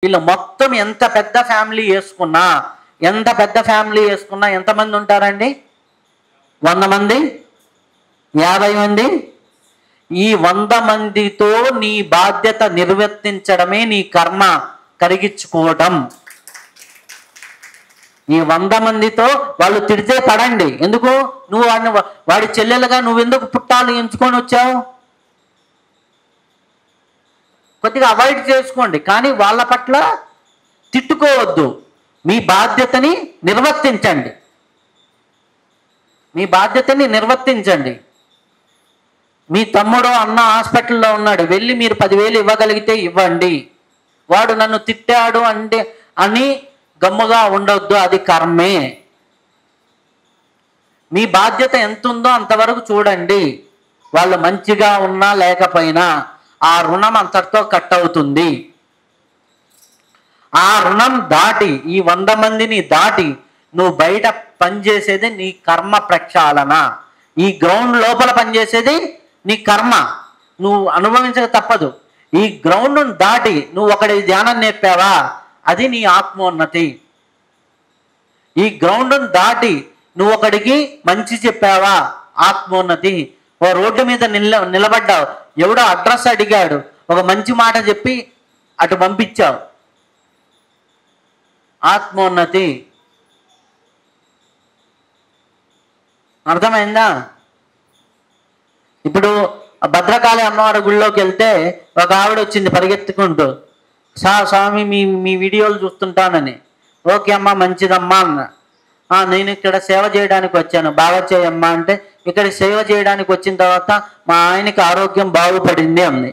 వీళ్ళు మొత్తం ఎంత పెద్ద ఫ్యామిలీ వేసుకున్నా ఎంతమంది ఉంటారండి? 100 మంది, 50 మంది. ఈ 100 మందితో నీ బాధ్యత నిర్వర్తించడమే నీ కర్మ కరిగించుకోవడం. ఈ 100 మందితో వాళ్ళు తిడితే పడండి. ఎందుకు? నువ్వు వాడి చెల్లెలుగా నువ్వెందుకు పుట్టాలు ఎంచుకొని వచ్చావు? కొద్దిగా అవాయిడ్ చేసుకోండి, కానీ వాళ్ళ పట్ల తిట్టుకోవద్దు. మీ బాధ్యతని నిర్వర్తించండి. మీ తమ్ముడు అన్న హాస్పిటల్లో ఉన్నాడు, వెళ్ళి మీరు 10,000 ఇవ్వగలిగితే ఇవ్వండి. వాడు నన్ను తిట్టాడు అంటే అని గమ్ముగా ఉండొద్దు, అది కర్మే. మీ బాధ్యత ఎంత ఉందో అంతవరకు చూడండి. వాళ్ళు మంచిగా ఉన్నా లేకపోయినా ఆ రుణం అంతటితో కట్ అవుతుంది. ఆ రుణం దాటి, ఈ 100 మందిని దాటి నువ్వు బయట పనిచేసేది నీ కర్మ ప్రక్షాళన. ఈ గ్రౌండ్ లోపల పనిచేసేది నీ కర్మ, నువ్వు అనుభవించక తప్పదు. ఈ గ్రౌండ్ను దాటి నువ్వు ఒకటి ధ్యానం నేర్పావా, అది నీ ఆత్మోన్నతి. ఈ గ్రౌండ్ను దాటి నువ్వు ఒకడికి మంచి చెప్పావా, ఆత్మోన్నతి. ఓ రోడ్డు మీద నిలబడ్డావు, ఎవడో అడ్రస్ అడిగాడు, ఒక మంచి మాట చెప్పి అటు పంపించావు, ఆత్మోన్నతి. అర్థమైందా? ఇప్పుడు భద్రకాళి అమ్మవారి గుళ్ళోకి వెళ్తే ఒక ఆవిడ వచ్చింది పరిగెత్తుకుంటూ, స్వామి మీ వీడియోలు చూస్తుంటానని. ఓకే అమ్మా, మంచిదమ్మా అన్న. నేను ఇక్కడ సేవ చేయడానికి వచ్చాను, బాగా చేయమ్మా అంటే, ఇక్కడ సేవ చేయడానికి వచ్చిన తర్వాత మా ఆయనకి ఆరోగ్యం బాగుపడింది అంది.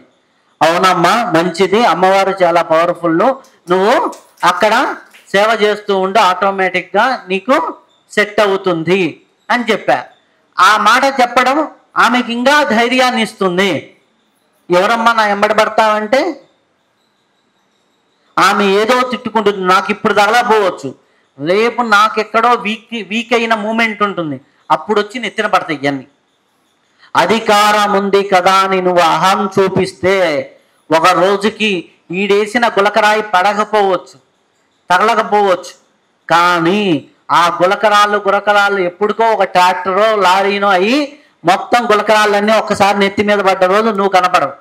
అవునమ్మా, మంచిది, అమ్మవారు చాలా పవర్ఫుల్, నువ్వు అక్కడ సేవ చేస్తూ ఉంటే ఆటోమేటిక్గా నీకు సెట్ అవుతుంది అని చెప్పా. ఆ మాట చెప్పడం ఆమెకి ఇంకా ధైర్యాన్ని ఇస్తుంది. ఎవరమ్మా నా ఎంబడి పడతావంటే, ఆమె ఏదో తిట్టుకుంటుంది, నాకు ఇప్పుడు తగలపోవచ్చు, రేపు నాకెక్కడో వీక్ అయిన మూమెంట్ ఉంటుంది, అప్పుడు వచ్చి నెత్తిన పడతాయి ఇవన్నీ. అధికారం ఉంది కదా అని నువ్వు అహం చూపిస్తే ఒక రోజుకి ఈడేసిన గులకరాయి పడకపోవచ్చు, తగలకపోవచ్చు, కానీ ఆ గులకరాలు ఎప్పుడుకో ఒక ట్రాక్టరో లారీనో అయ్యి మొత్తం గులకరాలన్నీ ఒక్కసారి నెత్తి మీద పడ్డ రోజు నువ్వు కనపడవు.